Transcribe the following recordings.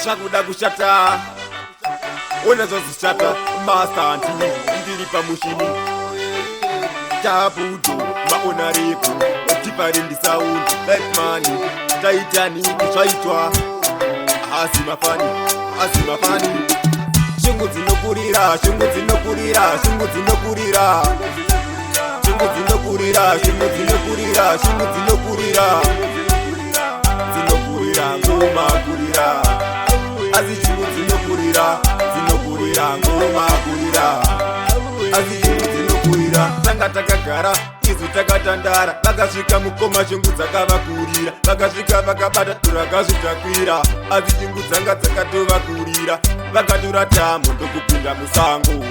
shakuda kushata unazozishata masanti ndiri pamushini tabudu maona repo different sound like money Titanic zvaitwa asi mafani shungu dzinokurira dzinokurira ngoma kurira asi shungu dzinokurira ngoma kurira asi shungu dzinokurira tanga takagara izu takatandara vakasvika mukoma shungu dzakavakurira vakasvika vakabata turakazvitakwira asi shungu dzanga dzakatovakurira vakatora tambo ndokupinda musango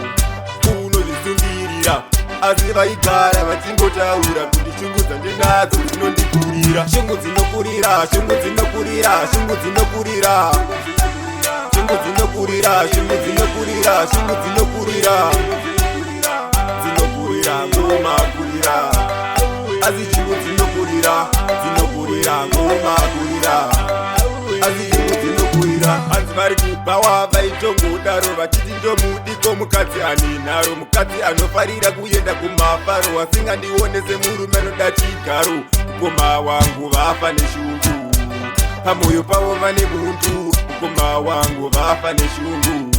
unozvisungirira asi vaigara vachingotaura kuti shungu dzandinadzo dzinondikurira shungu dzinokurira ngoma kurira asi shungu dzinokurira ngoma kurira asi shungu dzinokurira hanzi vari kubhawa vaitongodaro vachiti ndomudiko mukadzi aninharo mukadzi anofarira kuenda kumafaro asingandionese murume anoda chigaro mukoma wangu vafa neshungu pamoyo pavo vane bundu mukoma wangu vafa neshungu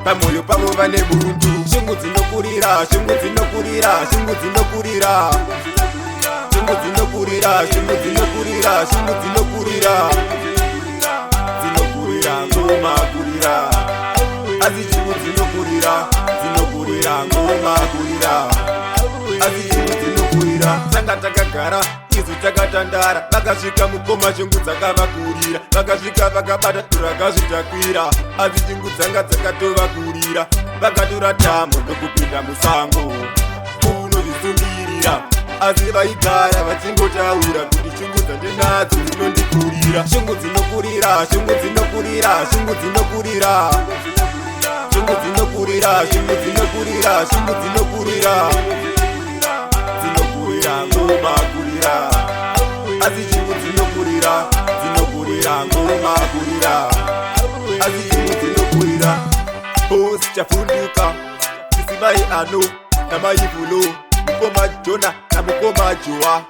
pamoyo pavo vane bundu shungu dzinokurira ngoma kurira asi shungu dzinokurira ngoma kurira asi shungu dzinokurira tanga takagara izu takatandara vakasvika mukoma shungu dzakavakurira vakasvika vakabata turakazvitakwira asi shungu dzanga dzakatovakurira vakatora tambo ndokupinda musango unozvisungirira asi vaigara vachingotaura kuti shungu dzandinadzo dzinondikurira shungu dzinokurira ngoma kurira asi shungu dzinokurira ngoma kurira asi shungu dzinokurira bosi chafunduka sisivai ano namaivulo mukoma jona namukoma joa